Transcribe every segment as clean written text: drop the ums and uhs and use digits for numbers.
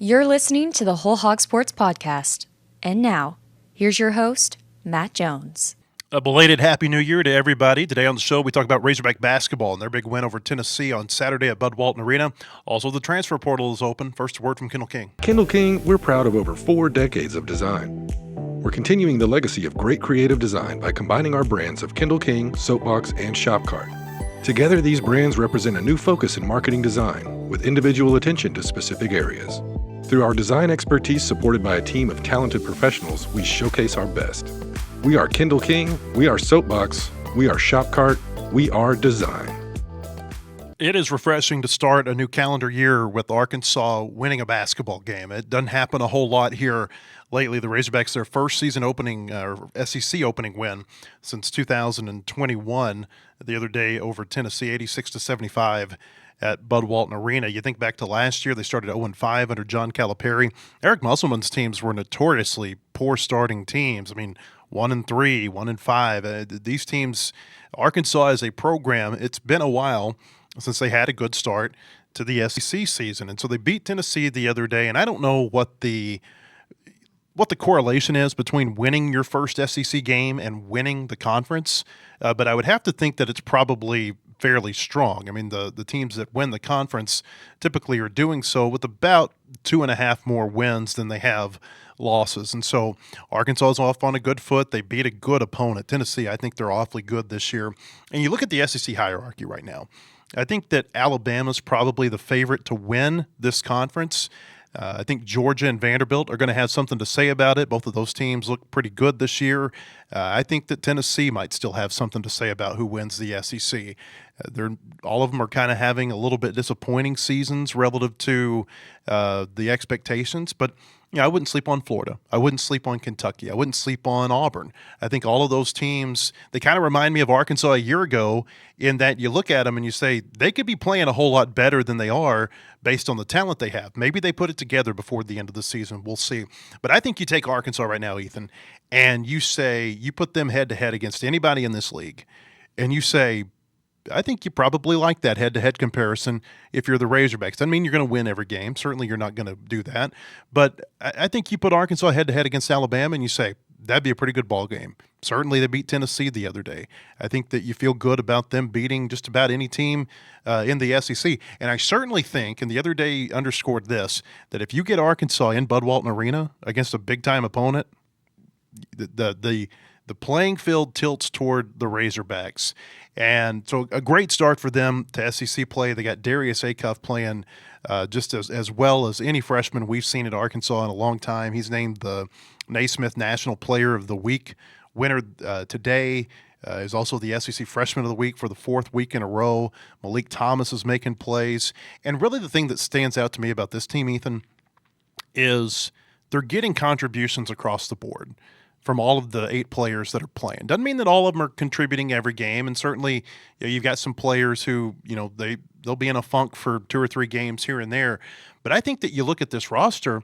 You're listening to the Whole Hog Sports Podcast. And now, here's your host, Matt Jones. A belated Happy New Year to everybody. Today on the show, we talk about Razorback basketball and their big win over Tennessee on Saturday at Bud Walton Arena. Also, the transfer portal is open. First, a word from Kendall King. Kendall King, we're proud of over 4 decades of design. We're continuing the legacy of great creative design by combining our brands of Kendall King, Soapbox, and Shopcart. Together, these brands represent a new focus in marketing design with individual attention to specific areas. Through our design expertise supported by a team of talented professionals, we showcase our best. We are Kendall King, we are Soapbox, we are Shopcart, we are design. It is refreshing to start a new calendar year with Arkansas winning a basketball game. It doesn't happen a whole lot here lately. The Razorbacks, their first season opening, SEC opening win since 2021, the other day over Tennessee, 86-75 at Bud Walton Arena. You think back to last year, they started 0-5 under John Calipari. Eric Musselman's teams were notoriously poor starting teams. I mean, 1-3, 1-5. These teams, Arkansas as a program, it's been a while since they had a good start to the SEC season. And so they beat Tennessee the other day, and I don't know what the correlation is between winning your first SEC game and winning the conference, but I would have to think that it's probably fairly strong. I mean, the teams that win the conference typically are doing so with about 2.5 more wins than they have losses. And so Arkansas is off on a good foot. They beat a good opponent. Tennessee, I think they're awfully good this year. And you look at the SEC hierarchy right now. I think that Alabama's probably the favorite to win this conference. I think Georgia and Vanderbilt are going to have something to say about it. Both of those teams look pretty good this year. I think that Tennessee might still have something to say about who wins the SEC. All of them are kind of having a little bit disappointing seasons relative to the expectations. But I wouldn't sleep on Florida. I wouldn't sleep on Kentucky. I wouldn't sleep on Auburn. I think all of those teams, they kind of remind me of Arkansas a year ago in that you look at them and you say they could be playing a whole lot better than they are based on the talent they have. Maybe they put it together before the end of the season. We'll see. But I think you take Arkansas right now, Ethan, and you say you put them head-to-head against anybody in this league, and you say, I think you probably like that head-to-head comparison if you're the Razorbacks. Doesn't mean you're going to win every game. Certainly you're not going to do that. But I think you put Arkansas head-to-head against Alabama and you say, that'd be a pretty good ball game. Certainly they beat Tennessee the other day. I think that you feel good about them beating just about any team in the SEC. And I certainly think, and the other day underscored this, that if you get Arkansas in Bud Walton Arena against a big-time opponent, the playing field tilts toward the Razorbacks. And so a great start for them to SEC play. They got Darius Acuff playing just as well as any freshman we've seen at Arkansas in a long time. He's named the Naismith National Player of the Week winner today. Is also the SEC Freshman of the Week for the 4th week in a row. Malik Thomas is making plays. And really the thing that stands out to me about this team, Ethan, is they're getting contributions across the board from all of the 8 players that are playing. Doesn't mean that all of them are contributing every game, and certainly you've got some players who they'll be in a funk for 2 or 3 games here and there. But I think that you look at this roster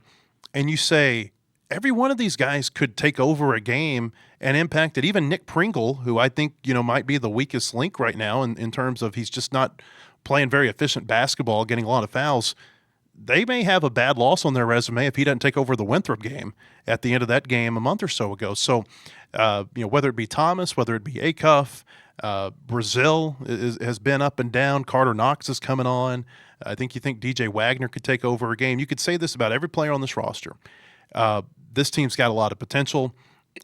and you say every one of these guys could take over a game and impact it. Even Nick Pringle, who I think might be the weakest link right now in terms of he's just not playing very efficient basketball, getting a lot of fouls. They may have a bad loss on their resume if he doesn't take over the Winthrop game at the end of that game a month or so ago. So, whether it be Thomas, whether it be Acuff, Brazil has been up and down. Carter Knox is coming on. I think you think DJ Wagner could take over a game. You could say this about every player on this roster. This team's got a lot of potential,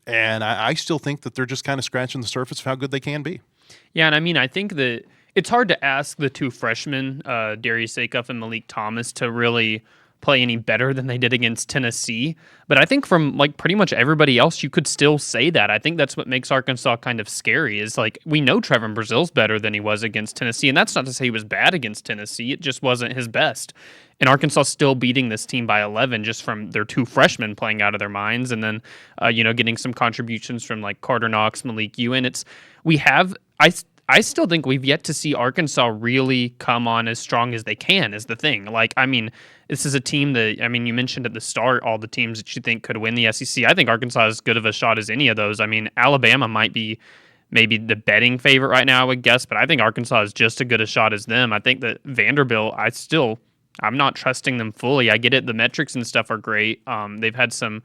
and I still think that they're just kind of scratching the surface of how good they can be. Yeah, and I mean, I think that it's hard to ask the 2 freshmen, Darius Acuff and Malik Thomas, to really play any better than they did against Tennessee. But I think from pretty much everybody else, you could still say that. I think that's what makes Arkansas kind of scary is we know Trevin Brazil's better than he was against Tennessee. And that's not to say he was bad against Tennessee. It just wasn't his best. And Arkansas still beating this team by 11 just from their 2 freshmen playing out of their minds. And then, getting some contributions from Carter Knox, Malik Ewan. I still think we've yet to see Arkansas really come on as strong as they can is the thing. This is a team that, you mentioned at the start all the teams that you think could win the SEC. I think Arkansas is as good of a shot as any of those. Alabama might be maybe the betting favorite right now, I would guess, but I think Arkansas is just as good a shot as them. I think that Vanderbilt, I still I'm not trusting them fully. I get it. The metrics and stuff are great. They've had some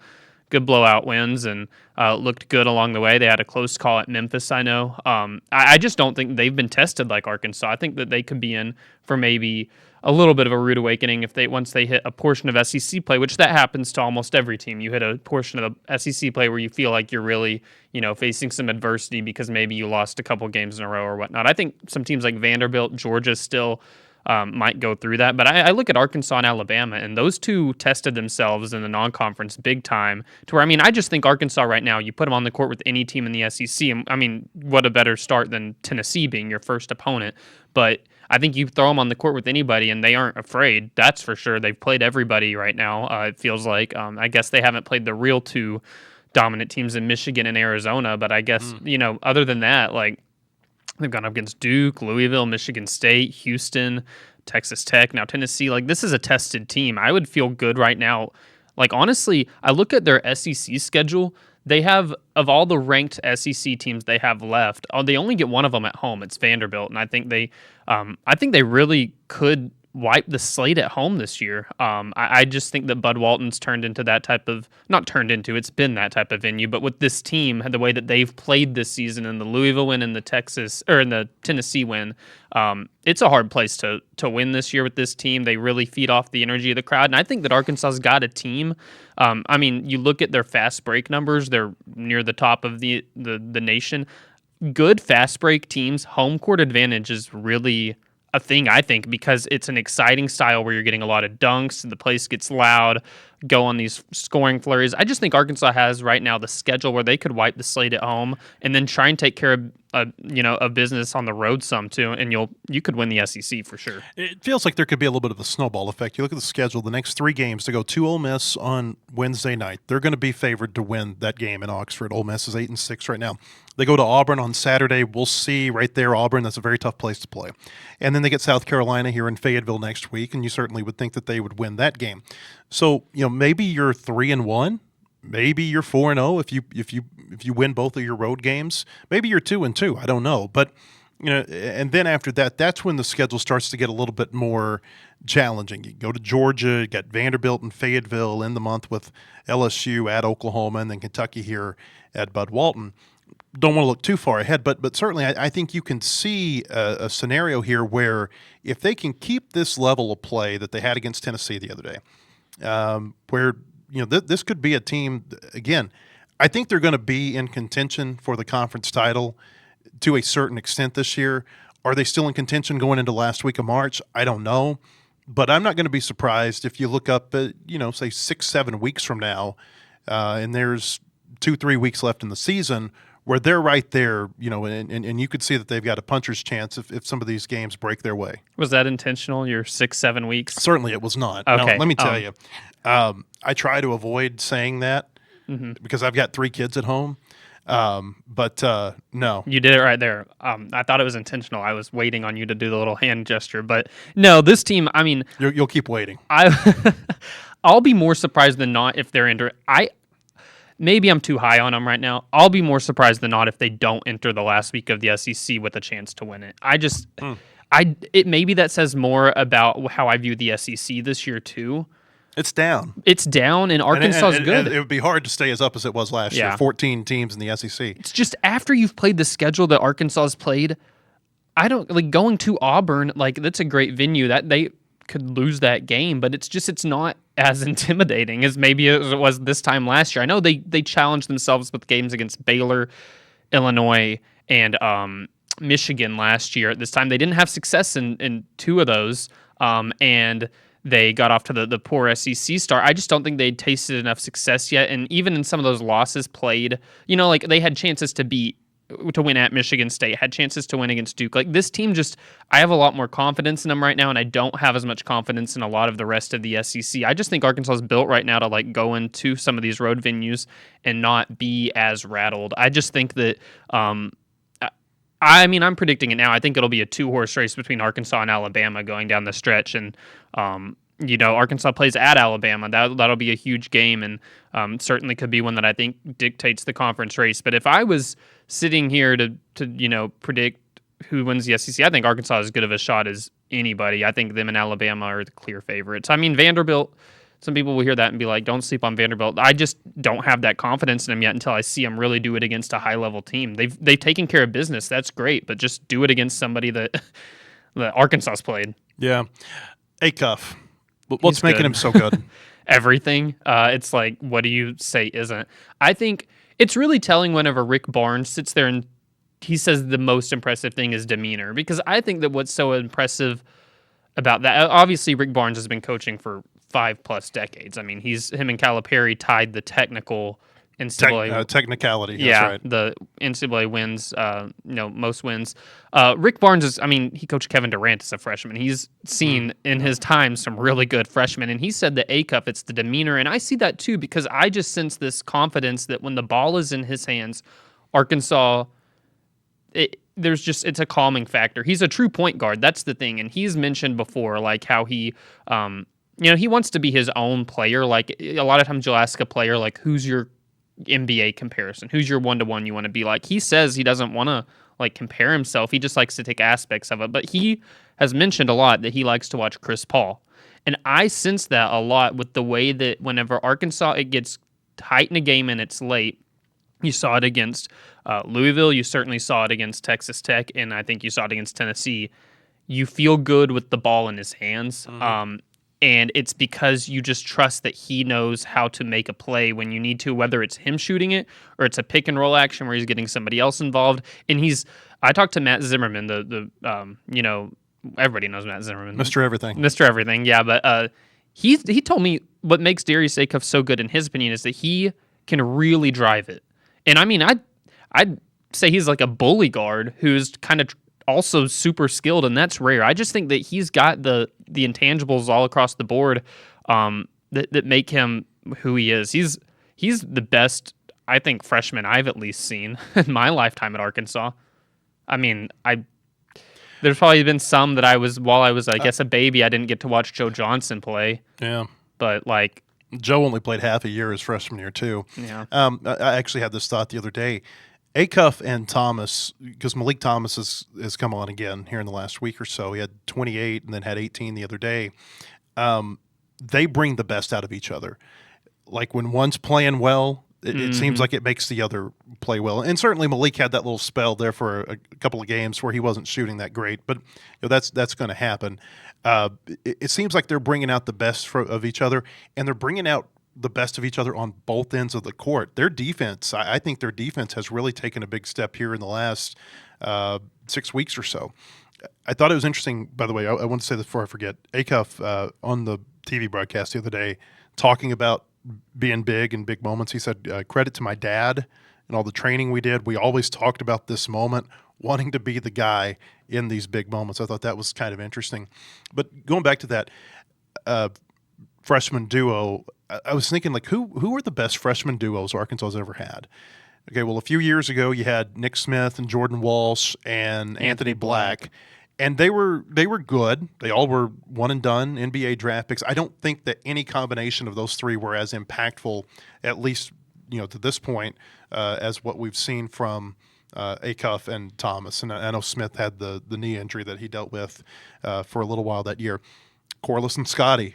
good blowout wins and looked good along the way. They had a close call at Memphis, I know. I just don't think they've been tested like Arkansas. I think that they could be in for maybe a little bit of a rude awakening if once they hit a portion of SEC play, which that happens to almost every team. You hit a portion of the SEC play where you feel like you're really, facing some adversity because maybe you lost a couple games in a row or whatnot. I think some teams like Vanderbilt, Georgia still might go through that. But I look at Arkansas and Alabama, and those two tested themselves in the non-conference big time to where, I just think Arkansas right now, you put them on the court with any team in the SEC. And, what a better start than Tennessee being your first opponent. But I think you throw them on the court with anybody, and they aren't afraid. That's for sure. They've played everybody right now, it feels like. I guess they haven't played the real two dominant teams in Michigan and Arizona. But I guess, other than that, they've gone up against Duke, Louisville, Michigan State, Houston, Texas Tech, now Tennessee. This is a tested team. I would feel good right now. Honestly, I look at their SEC schedule. They have, of all the ranked SEC teams they have left, they only get one of them at home. It's Vanderbilt, and I think they really could wipe the slate at home this year. I just think that Bud Walton's turned into that type of, not turned into, it's been that type of venue, but with this team, the way that they've played this season in the Louisville win and the Tennessee win, it's a hard place to win this year with this team. They really feed off the energy of the crowd, and I think that Arkansas's got a team. You look at their fast break numbers, they're near the top of the nation. Good fast break teams, home court advantage is really a thing, I think, because it's an exciting style where you're getting a lot of dunks, the place gets loud, go on these scoring flurries. I just think Arkansas has right now the schedule where they could wipe the slate at home and then try and take care of business on the road some too, and you could win the SEC for sure. It feels like there could be a little bit of a snowball effect. You look at the schedule, the next 3 games to go to Ole Miss on Wednesday night. They're going to be favored to win that game in Oxford. Ole Miss is 8-6 right now. They go to Auburn on Saturday. We'll see right there, Auburn. That's a very tough place to play. And then they get South Carolina here in Fayetteville next week, and you certainly would think that they would win that game. So, maybe you're 3-1. Maybe you're 4-0 if you win both of your road games. Maybe you're 2-2. I don't know, but and then after that, that's when the schedule starts to get a little bit more challenging. You go to Georgia, you got Vanderbilt and Fayetteville in the month with LSU at Oklahoma, and then Kentucky here at Bud Walton. Don't want to look too far ahead, but certainly I think you can see a scenario here where if they can keep this level of play that they had against Tennessee the other day, where this could be a team, again, I think they're going to be in contention for the conference title to a certain extent this year. Are they still in contention going into last week of March? I don't know, but I'm not going to be surprised if you look up, say 6-7 weeks from now, and there's 2-3 weeks left in the season where they're right there, and you could see that they've got a puncher's chance if some of these games break their way. Was that intentional, your 6-7 weeks? Certainly it was not. Okay. Now, let me tell you, I try to avoid saying that because I've got 3 kids at home. But no. You did it right there. I thought it was intentional. I was waiting on you to do the little hand gesture. But no, this team, You'll keep waiting. I'll be more surprised than not if they're into it. Maybe I'm too high on them right now. I'll be more surprised than not if they don't enter the last week of the SEC with a chance to win it. Maybe that says more about how I view the SEC this year too. It's down. And Arkansas is good. And it would be hard to stay as up as it was last year. 14 teams in the SEC. It's just after you've played the schedule that Arkansas has played, going to Auburn, that's a great venue that they could lose that game, but it's not as intimidating as maybe it was this time last year. I know they challenged themselves with games against Baylor, Illinois, and Michigan last year. At this time, they didn't have success in 2 of those, and they got off to the poor SEC start. I just don't think they'd tasted enough success yet, and even in some of those losses played, they had chances to win at Michigan State, had chances to win against Duke. This team I have a lot more confidence in them right now, and I don't have as much confidence in a lot of the rest of the SEC. I just think Arkansas is built right now to go into some of these road venues and not be as rattled. I just think that, I'm predicting it now. I think it'll be a 2-horse race between Arkansas and Alabama going down the stretch, and Arkansas plays at Alabama. That'll be a huge game, and certainly could be one that I think dictates the conference race. But if I was sitting here to predict who wins the SEC, I think Arkansas is as good of a shot as anybody. I think them and Alabama are the clear favorites. I mean, Vanderbilt, some people will hear that and be like, don't sleep on Vanderbilt. I just don't have that confidence in them yet until I see them really do it against a high-level team. They've taken care of business. That's great, but just do it against somebody that Arkansas's played. Yeah. Acuff. What's making him so good? Everything. It's like, what do you say isn't? I think it's really telling whenever Rick Barnes sits there and he says the most impressive thing is demeanor, because I think that what's so impressive about that, obviously Rick Barnes has been coaching for 5+ decades. I mean, him and Calipari tied the technical NCAA technicality. That's yeah, right. the NCAA wins, most wins. Rick Barnes is, I mean, he coached Kevin Durant as a freshman. He's seen in his time some really good freshmen, and he said the Acuff, it's the demeanor, and I see that too because I just sense this confidence that when the ball is in his hands, Arkansas, it's a calming factor. He's a true point guard. That's the thing, and he's mentioned before, like how he, he wants to be his own player. Like a lot of times you'll ask a player, like, who's your NBA comparison? Who's your one-to-one you want to be like? He says he doesn't want to like compare himself. He just likes to take aspects of it. But he has mentioned a lot that he likes to watch Chris Paul. And I sense that a lot with the way that whenever Arkansas, it gets tight in a game and it's late, you saw it against Louisville. You certainly saw it against Texas Tech. And I think you saw it against Tennessee. You feel good with the ball in his hands. And it's because you just trust that he knows how to make a play when you need to, whether it's him shooting it or it's a pick and roll action where he's getting somebody else involved. And I talked to Matt Zimmerman, everybody knows Matt Zimmerman. Mr. Everything. Mr. Everything, yeah. But he told me what makes Darius Acuff so good in his opinion is that he can really drive it. And I mean, I'd say he's like a bully guard who's kind of also super skilled, and that's rare. I just think that he's got the intangibles all across the board that make him who he is. He's the best, I think, freshman I've at least seen in my lifetime at Arkansas. I mean, there's probably been some that while I was, I guess, a baby, I didn't get to watch Joe Johnson play. Yeah. But like, Joe only played half a year his freshman year too. Yeah. I actually had this thought the other day. Acuff and Thomas, because Malik Thomas has come on again here in the last week or so. He had 28 and then had 18 the other day. They bring the best out of each other. Like when one's playing well, it seems like it makes the other play well. And certainly Malik had that little spell there for a couple of games where he wasn't shooting that great, but that's going to happen. It seems like they're bringing out the best of each other, and they're bringing out the best of each other on both ends of the court. Their defense, I think their defense has really taken a big step here in the last 6 weeks or so. I thought it was interesting, by the way, I want to say this before I forget. Acuff on the TV broadcast the other day talking about being big in big moments. He said, credit to my dad and all the training we did. We always talked about this moment, wanting to be the guy in these big moments. I thought that was kind of interesting. But going back to that freshman duo, I was thinking, like, who are the best freshman duos Arkansas has ever had? Okay, well, a few years ago, you had Nick Smith and Jordan Walsh and Anthony Black, and they were good. They all were one and done NBA draft picks. I don't think that any combination of those three were as impactful, at least to this point, as what we've seen from Acuff and Thomas. And I know Smith had the knee injury that he dealt with for a little while that year. Corliss and Scotty,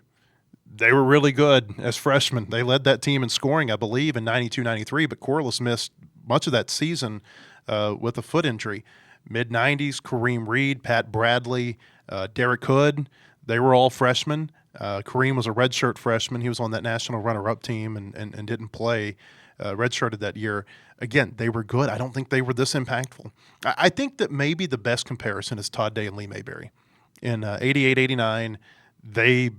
they were really good as freshmen. They led that team in scoring, I believe, in 92-93, but Corliss missed much of that season with a foot injury. Mid-90s, Kareem Reed, Pat Bradley, Derek Hood, they were all freshmen. Kareem was a redshirt freshman. He was on that national runner-up team and didn't play, redshirted that year. Again, they were good. I don't think they were this impactful. I think that maybe the best comparison is Todd Day and Lee Mayberry. In 88-89, they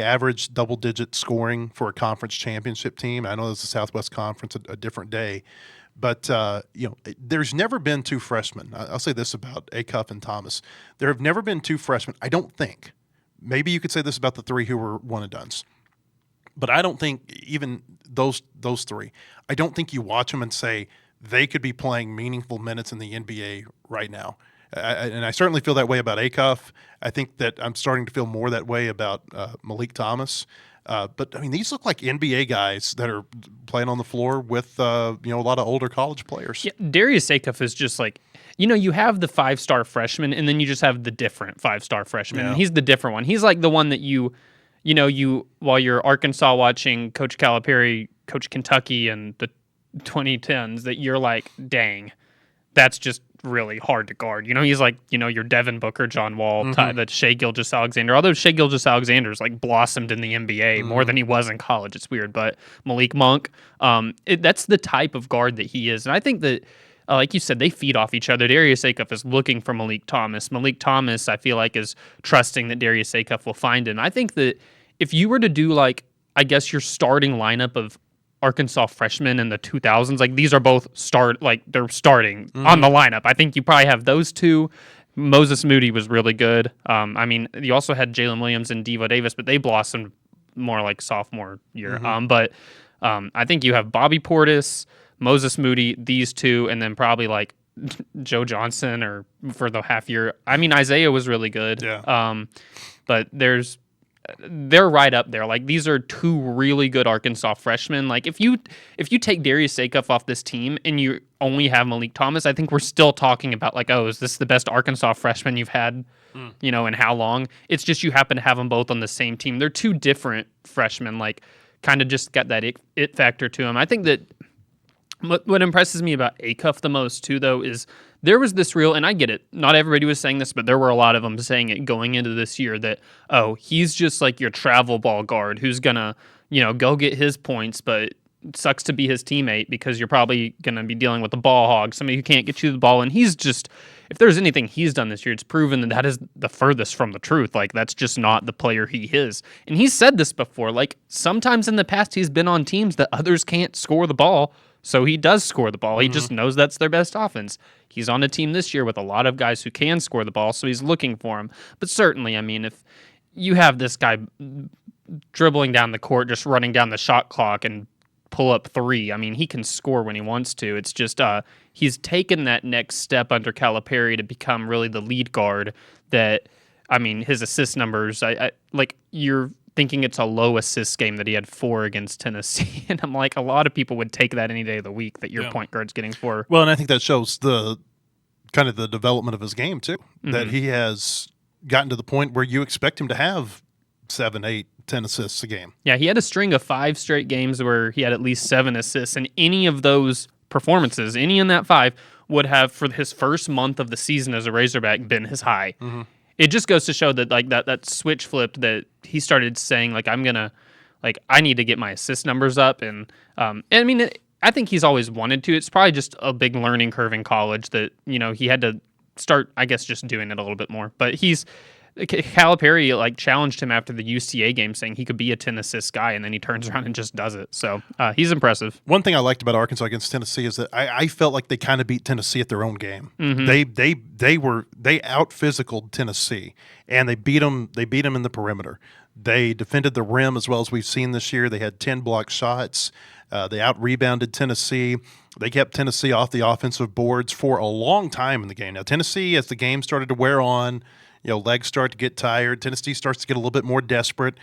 averaged double-digit scoring for a conference championship team. I know this is the Southwest Conference, a different day. But, there's never been two freshmen. I'll say this about Acuff and Thomas. There have never been two freshmen, I don't think. Maybe you could say this about the three who were one-and-dones. But I don't think even those three, I don't think you watch them and say they could be playing meaningful minutes in the NBA right now. And I certainly feel that way about Acuff. I think that I'm starting to feel more that way about Malik Thomas. But I mean, these look like NBA guys that are playing on the floor with a lot of older college players. Yeah, Darius Acuff is just like, you have the 5-star freshman, and then you just have the different 5-star freshman. Yeah. And he's the different one. He's like the one that you while you're Arkansas watching Coach Calipari coach Kentucky and the 2010s, that you're like, dang, that's just really hard to guard. He's like, your Devin Booker, John Wall, that Shai Gilgeous-Alexander. Although Shai Gilgeous-Alexander's like blossomed in the NBA more than he was in college. It's weird, but Malik Monk, that's the type of guard that he is. And I think that, like you said, they feed off each other. Darius Acuff is looking for Malik Thomas. Malik Thomas, I feel like, is trusting that Darius Acuff will find him. I think that if you were to do, like, I guess your starting lineup of Arkansas freshmen in the 2000s, like, these are both they're starting on the lineup. I think you probably have those two. Moses Moody was really good. I mean, you also had Jalen Williams and Devo Davis, but they blossomed more like sophomore year. But I think you have Bobby Portis, Moses Moody, these two, and then probably like Joe Johnson or for the half year. I mean, Isaiah was really good. Yeah. But they're right up there. Like, these are two really good Arkansas freshmen. Like, if you take Darius Acuff off this team and you only have Malik Thomas, I think we're still talking about like, oh, is this the best Arkansas freshman you've had, in how long? It's just you happen to have them both on the same team. They're two different freshmen, like, kind of just got that it factor to them. I think that what impresses me about Acuff the most, too, though, is there was this real, and I get it, not everybody was saying this, but there were a lot of them saying it going into this year that, oh, he's just like your travel ball guard who's going to, go get his points, but it sucks to be his teammate because you're probably going to be dealing with a ball hog, somebody who can't get you the ball. And he's just, if there's anything he's done this year, it's proven that is the furthest from the truth. Like, that's just not the player he is. And he's said this before, like, sometimes in the past he's been on teams that others can't score the ball. So he does score the ball. He just knows that's their best offense. He's on a team this year with a lot of guys who can score the ball, so he's looking for him. But certainly, I mean, if you have this guy dribbling down the court, just running down the shot clock and pull up three, I mean, he can score when he wants to. It's just he's taken that next step under Calipari to become really the lead guard that, I mean, his assist numbers, I like, you're thinking it's a low assist game that he had 4 against Tennessee. And I'm like, a lot of people would take that any day of the week that your point guard's getting 4. Well, and I think that shows the kind of the development of his game, too, that he has gotten to the point where you expect him to have 7, 8, 10 assists a game. Yeah, he had a string of 5 straight games where he had at least 7 assists, and any of those performances, any in that 5, would have, for his first month of the season as a Razorback, been his high. It just goes to show that, like, that switch flipped, that he started saying, like, I need to get my assist numbers up. And I mean, I think he's always wanted to. It's probably just a big learning curve in college that, he had to start, I guess, just doing it a little bit more. But Calipari, like, challenged him after the UCA game saying he could be a 10 assist guy, and then he turns around and just does it. So he's impressive. One thing I liked about Arkansas against Tennessee is that I felt like they kind of beat Tennessee at their own game. They out physicaled Tennessee, and they beat them in the perimeter. They defended the rim as well as we've seen this year. They had 10 blocked shots. They out rebounded Tennessee. They kept Tennessee off the offensive boards for a long time in the game. Now, Tennessee, as the game started to wear on, legs start to get tired. Tennessee starts to get a little bit more desperate.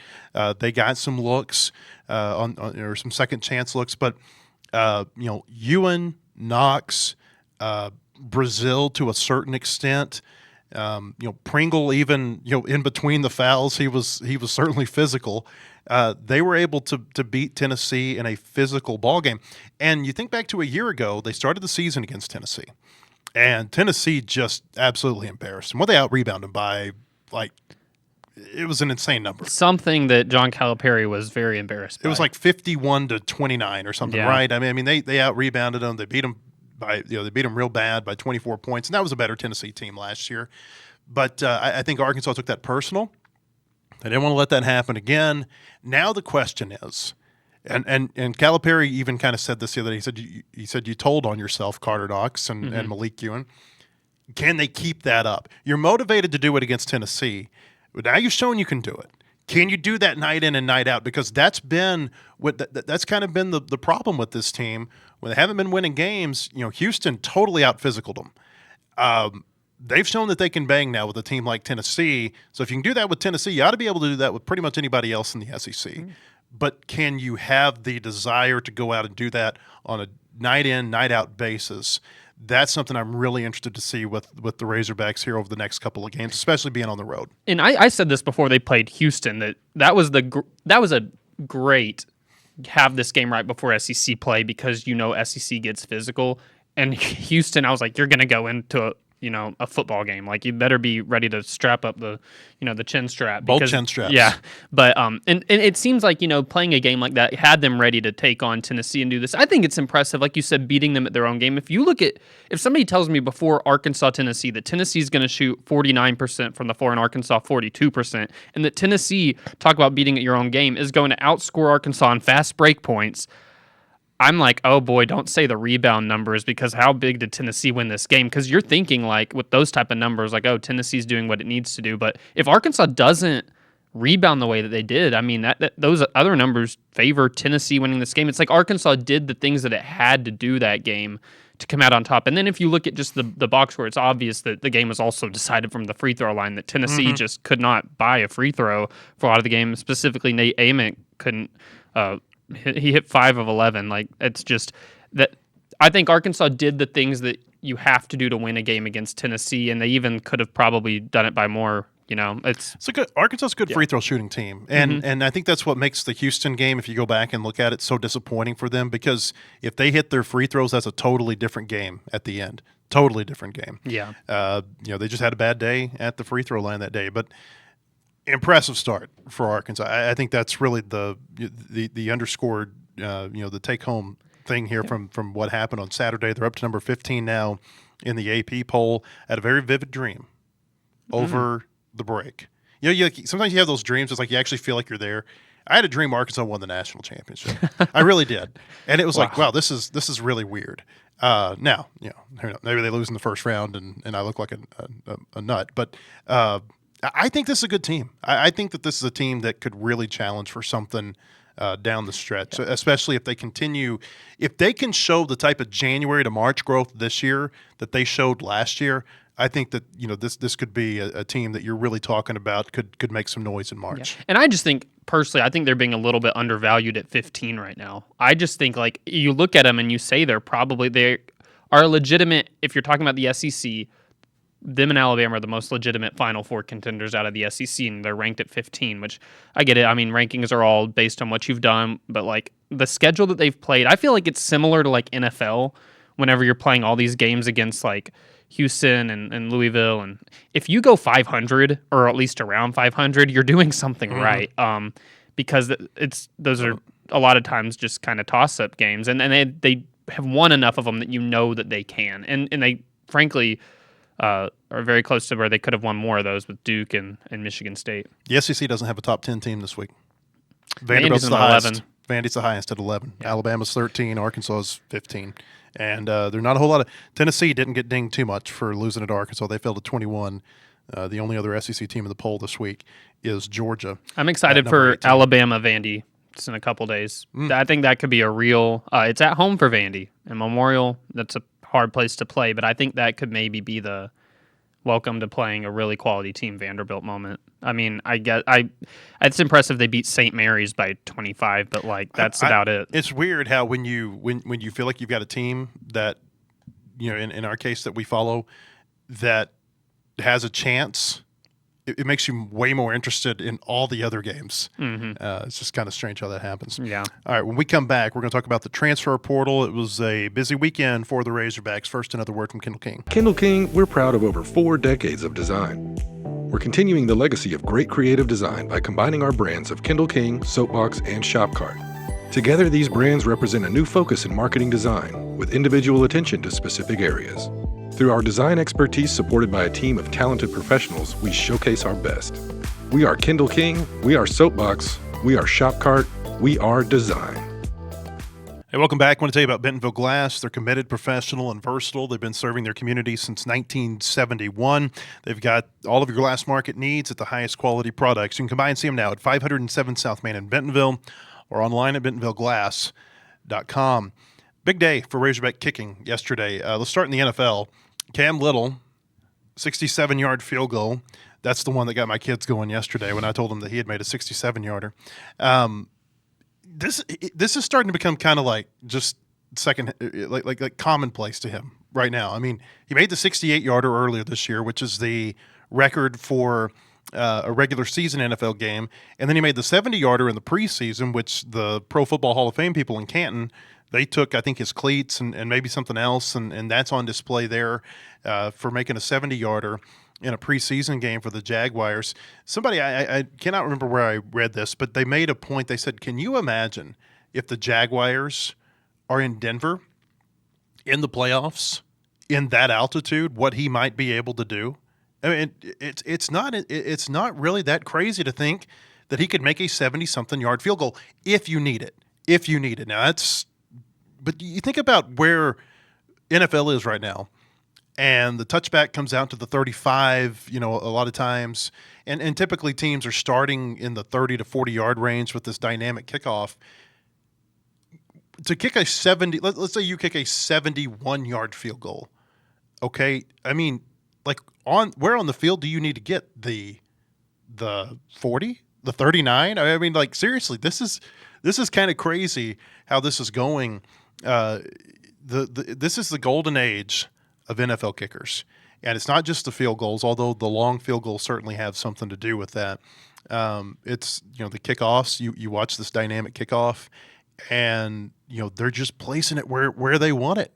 They got some looks or some second chance looks, but Ewan, Knox, Brazil to a certain extent. Pringle, even in between the fouls, he was certainly physical. They were able to beat Tennessee in a physical ball game. And you think back to a year ago, they started the season against Tennessee. And Tennessee just absolutely embarrassed them. Well, they out-rebounded them by, like, it was an insane number. Something that John Calipari was very embarrassed by. It was like 51-29 or something, right? I mean, they out-rebounded them. They beat them they beat them real bad by 24 points, and that was a better Tennessee team last year. But I think Arkansas took that personal. They didn't want to let that happen again. Now the question is, and Calipari even kind of said this the other day. He said you told on yourself, Carter Knox and Malik Ewan. Can they keep that up? You're motivated to do it against Tennessee, but now you've shown you can do it. Can you do that night in and night out? Because that's kind of been the problem with this team. When they haven't been winning games, Houston totally out-physicaled them. They've shown that they can bang now with a team like Tennessee. So if you can do that with Tennessee, you ought to be able to do that with pretty much anybody else in the SEC. but can you have the desire to go out and do that on a night in, night out basis? That's something I'm really interested to see with the Razorbacks here over the next couple of games, especially being on the road. And I said this before they played Houston, that was a great have this game right before SEC play, because SEC gets physical. And Houston, I was like, you're going to go into a football game. Like, you better be ready to strap up the chin strap. Both chin straps. Yeah. But and it seems like, playing a game like that had them ready to take on Tennessee and do this. I think it's impressive, like you said, beating them at their own game. If somebody tells me before Arkansas, Tennessee, that Tennessee's going to shoot 49% from the floor and Arkansas 42%, and that Tennessee, talk about beating at your own game, is going to outscore Arkansas on fast break points, I'm like, oh boy, don't say the rebound numbers, because how big did Tennessee win this game? Because you're thinking, like, with those type of numbers, like, oh, Tennessee's doing what it needs to do. But if Arkansas doesn't rebound the way that they did, I mean, that those other numbers favor Tennessee winning this game. It's like Arkansas did the things that it had to do that game to come out on top. And then if you look at just the box score, it's obvious that the game was also decided from the free throw line, that Tennessee just could not buy a free throw for a lot of the game. Specifically, Nate Amick couldn't. He hit 5 of 11. Like, it's just that I think Arkansas did the things that you have to do to win a game against Tennessee, and they even could have probably done it by more. Arkansas's a good free throw shooting team, and I think that's what makes the Houston game, if you go back and look at it, so disappointing for them, because if they hit their free throws, that's a totally different game at the end. Totally different game. Yeah. They just had a bad day at the free throw line that day, but impressive start for Arkansas. I think that's really the underscored, the take-home thing here from what happened on Saturday. They're up to number 15 now in the AP poll. Had a very vivid dream over the break. Sometimes you have those dreams. It's like you actually feel like you're there. I had a dream Arkansas won the national championship. I really did, and it was like, wow, this is really weird. Now, maybe they lose in the first round, and I look like a nut, but. I think this is a good team. I think that this is a team that could really challenge for something down the stretch, especially if they continue. If they can show the type of January to March growth this year that they showed last year, I think that this could be a team that you're really talking about could make some noise in March. Yeah. And I just think, personally, I think they're being a little bit undervalued at 15 right now. I just think, like, you look at them and you say they are legitimate. If you're talking about the SEC, them and Alabama are the most legitimate Final Four contenders out of the SEC, and they're ranked at 15, which I get it. I mean, rankings are all based on what you've done, but, like, the schedule that they've played, I feel like it's similar to, like, NFL whenever you're playing all these games against, like, Houston and Louisville. And if you go 500, or at least around 500, you're doing something right, because those are a lot of times just kind of toss-up games, and they have won enough of them that that they can. And they, frankly, are very close to where they could have won more of those with Duke and Michigan State. The SEC doesn't have a top 10 team this week. Vanderbilt's the highest. Vandy's the highest at 11. Yeah. Alabama's 13. Arkansas is 15. And they're not a whole lot of – Tennessee didn't get dinged too much for losing at Arkansas. They fell to 21. The only other SEC team in the poll this week is Georgia. I'm excited for 18. Alabama Vandy. It's in a couple days. I think that could be a real it's at home for Vandy. And Memorial, that's a hard place to play, but I think that could maybe be the welcome to playing a really quality team Vanderbilt moment. I mean, it's impressive they beat St. Mary's by 25, but, like, that's about it. It's weird how when you feel like you've got a team that, in our case that we follow, that has a chance, it makes you way more interested in all the other games. It's just kind of strange how that happens. Yeah. All right, when we come back, we're going to talk about the transfer portal. It was a busy weekend for the Razorbacks. First, another word from Kendall King. Kendall King, we're proud of over 4 decades of design. We're continuing the legacy of great creative design by combining our brands of Kendall King, Soapbox, and Shopcart. Together, these brands represent a new focus in marketing design with individual attention to specific areas. Through our design expertise supported by a team of talented professionals, we showcase our best. We are Kendall King, we are Soapbox, we are Shopcart, we are design. Hey, welcome back. I want to tell you about Bentonville Glass. They're committed, professional, and versatile. They've been serving their community since 1971. They've got all of your glass market needs at the highest quality products. You can come by and see them now at 507 South Main in Bentonville or online at bentonvilleglass.com. Big day for Razorback kicking yesterday. Let's start in the NFL. Cam Little, 67-yard field goal. That's the one that got my kids going yesterday when I told them that he had made a 67-yarder. this is starting to become kind of like just second, like commonplace to him right now. I mean, he made the 68-yarder earlier this year, which is the record for a regular season NFL game, and then he made the 70-yarder in the preseason, which the Pro Football Hall of Fame people in Canton, they took, I think, his cleats and maybe something else, and that's on display there for making a 70-yarder in a preseason game for the Jaguars. Somebody, I cannot remember where I read this, but they made a point. They said, can you imagine if the Jaguars are in Denver in the playoffs in that altitude, what he might be able to do? I mean, it's not really that crazy to think that he could make a 70-something yard field goal if you need it. If you need it. Now but you think about where NFL is right now, and the touchback comes out to the 35, a lot of times, and typically teams are starting in the 30 to 40 yard range with this dynamic kickoff. To kick a 70, let's say you kick a 71-yard field goal. Okay, I mean, like where on the field do you need to get the 40, the 39? I mean, like seriously, this is kind of crazy how this is going. This is the golden age of NFL kickers, and it's not just the field goals, although the long field goals certainly have something to do with that. It's the kickoffs. You watch this dynamic kickoff, and they're just placing it where they want it.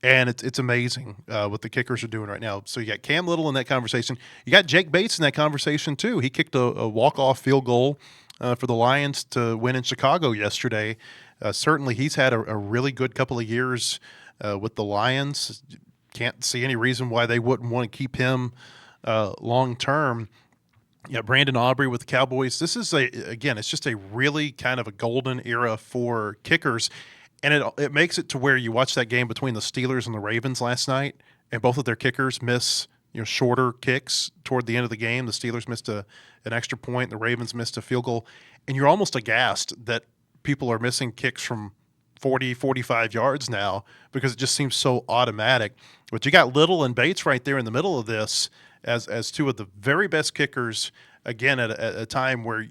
And it's amazing what the kickers are doing right now. So you got Cam Little in that conversation. You got Jake Bates in that conversation too. He kicked a walk-off field goal for the Lions to win in Chicago yesterday. Certainly he's had a really good couple of years with the Lions. Can't see any reason why they wouldn't want to keep him long-term. Yeah, Brandon Aubrey with the Cowboys. This is it's just a really kind of a golden era for kickers. And it makes it to where you watch that game between the Steelers and the Ravens last night, and both of their kickers miss shorter kicks toward the end of the game. The Steelers missed an extra point, the Ravens missed a field goal, and you're almost aghast that people are missing kicks from 40, 45 yards now because it just seems so automatic. But you got Little and Bates right there in the middle of this as two of the very best kickers, again, at a time where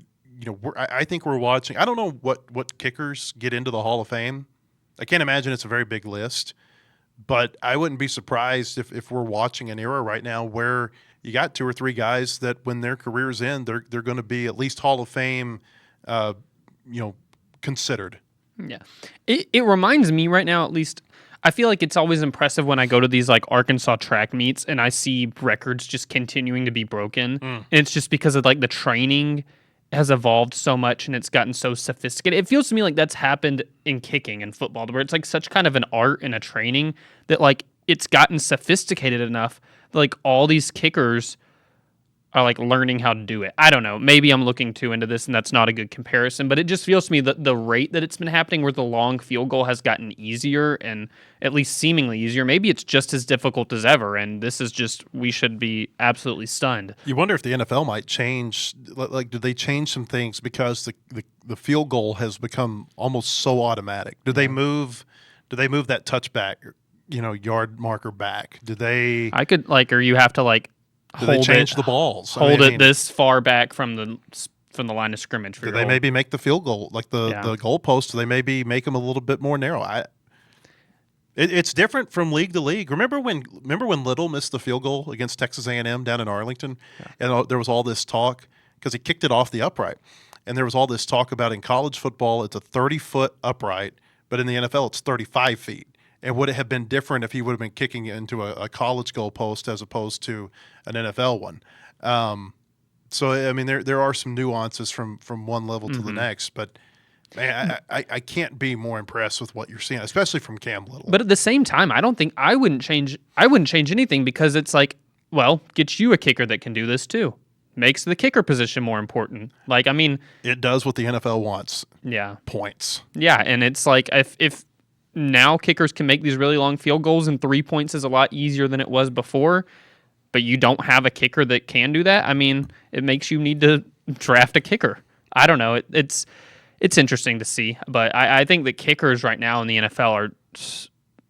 I think we're watching. I don't know what kickers get into the Hall of Fame. I can't imagine it's a very big list, but I wouldn't be surprised if we're watching an era right now where you got two or three guys that when their careers end, they're going to be at least Hall of Fame, considered. Yeah. It reminds me right now, at least, I feel like it's always impressive when I go to these like Arkansas track meets and I see records just continuing to be broken. And it's just because of like the training has evolved so much and it's gotten so sophisticated. It feels to me like that's happened in kicking and football, where it's like such kind of an art and a training that like it's gotten sophisticated enough that like all these kickers are like learning how to do it. I don't know. Maybe I'm looking too into this and that's not a good comparison, but it just feels to me that the rate that it's been happening where the long field goal has gotten easier and at least seemingly easier. Maybe it's just as difficult as ever, and this is just, we should be absolutely stunned. You wonder if the NFL might change, like do they change some things because the field goal has become almost so automatic? Do they move that touchback, yard marker back? Do they or you have to like do they change the balls? Hold it this far back from the line of scrimmage. Do they maybe make the field goal, like the goalpost, do they maybe make them a little bit more narrow? It's different from league to league. Remember when Little missed the field goal against Texas A&M down in Arlington? Yeah. And there was all this talk because he kicked it off the upright. And there was all this talk about in college football, it's a 30-foot upright, but in the NFL, it's 35 feet. And would it have been different if he would have been kicking into a college goalpost as opposed to an NFL one? So, I mean, there are some nuances from one level to the next, but man, I can't be more impressed with what you're seeing, especially from Cam Little. But at the same time, I don't think I wouldn't change anything because it's like, well, get you a kicker that can do this too. Makes the kicker position more important. Like, I mean, it does what the NFL wants. Yeah. Points. Yeah, and it's like if now kickers can make these really long field goals and 3 points is a lot easier than it was before, but you don't have a kicker that can do that. I mean, it makes you need to draft a kicker. I don't know. It's interesting to see, but I think that kickers right now in the NFL are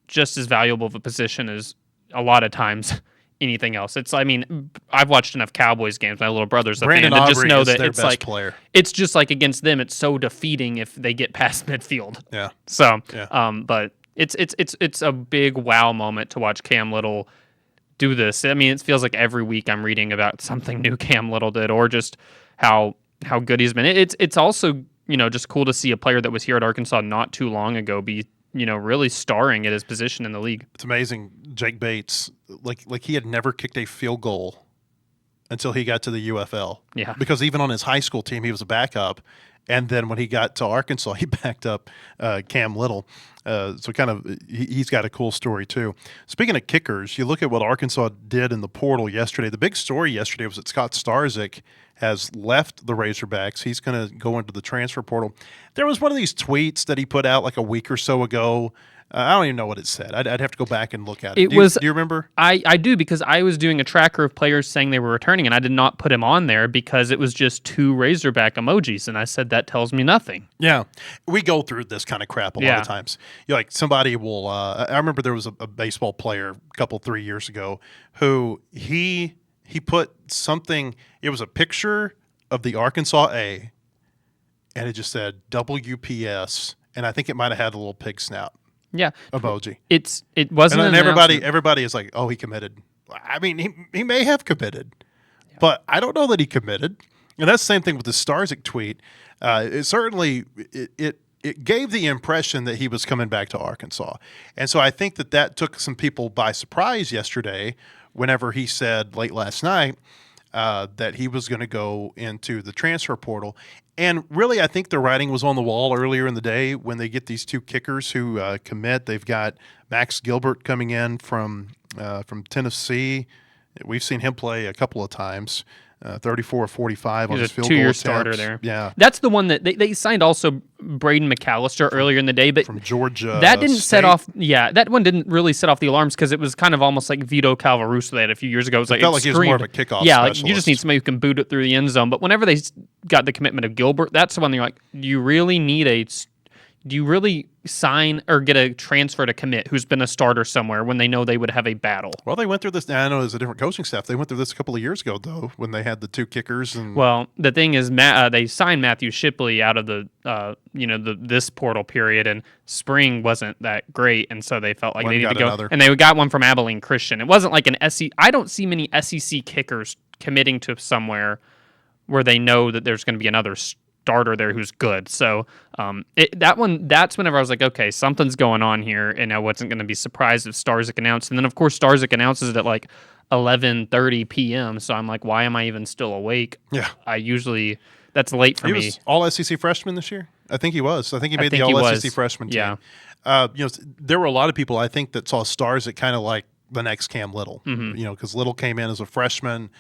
just as valuable of a position as a lot of times anything else. I mean, I've watched enough Cowboys games. My little brother's a Brandon fan to just Aubrey know is that their it's best like player. it's just like against them. It's so defeating if they get past midfield. Yeah. So, Yeah. but it's a big wow moment to watch Cam Little do this. I mean, it feels like every week I'm reading about something new Cam Little did, or just how good he's been. It's also just cool to see a player that was here at Arkansas not too long ago be really starring at his position in the league. It's amazing. Jake Bates, like he had never kicked a field goal until he got to the UFL. Yeah. Because even on his high school team, he was a backup. And then when he got to Arkansas, he backed up Cam Little. So kind of he's got a cool story too. Speaking of kickers, you look at what Arkansas did in the portal yesterday. The big story yesterday was that Scott Starzik has left the Razorbacks. He's going to go into the transfer portal. There was one of these tweets that he put out like a week or so ago. I don't even know what it said. I'd have to go back and look at it. Do you remember? I do, because I was doing a tracker of players saying they were returning, and I did not put him on there because it was just 2 Razorback emojis, and I said that tells me nothing. Yeah. We go through this kind of crap a lot of times. Like somebody will I remember there was a baseball player a 3 years ago who he put something, it was a picture of the Arkansas A, and it just said WPS, and I think it might have had a little pig snout. Yeah, emoji. It wasn't. And then everybody is like, "Oh, he committed." I mean, he may have committed, but I don't know that he committed. And that's the same thing with the Starzik tweet. It certainly it gave the impression that he was coming back to Arkansas, and so I think that took some people by surprise yesterday. Whenever he said late last night that he was going to go into the transfer portal. And really, I think the writing was on the wall earlier in the day when they get these 2 kickers who commit. They've got Max Gilbert coming in from Tennessee. We've seen him play a couple of times. 34-45 on his field goal attempts. 2-year starter there. Yeah. That's the one that they signed also Braden McAllister earlier in the day, but from Georgia. That didn't State. set off. Yeah, that one didn't really set off the alarms because it was kind of almost like Vito Calvaruso they had a few years ago. It felt like he was more of a kickoff specialist. Like you just need somebody who can boot it through the end zone. But whenever they got the commitment of Gilbert, that's the one you're like, do you really sign or get a transfer to commit who's been a starter somewhere when they know they would have a battle? Well, they went through this. I know there's a different coaching staff. They went through this a couple of years ago, though, when they had the 2 kickers. Well, the thing is, they signed Matthew Shipley out of the this portal period, and spring wasn't that great, and so they felt like they needed to go. Another. And they got one from Abilene Christian. It wasn't like an SEC. I don't see many SEC kickers committing to somewhere where they know that there's going to be another starter there who's good. So that's whenever I was like, okay, something's going on here, and I wasn't going to be surprised if Starzik announced. And then of course Starzik announces it at like 11:30 p.m. So I'm like, why am I even still awake? Yeah, that's late for me. He was all SEC freshman this year. I think he was. I think he made the all SEC freshman team. Yeah. There were a lot of people I think that saw Starzik kind of like the next Cam Little. Mm-hmm. Because Little came in as a freshman.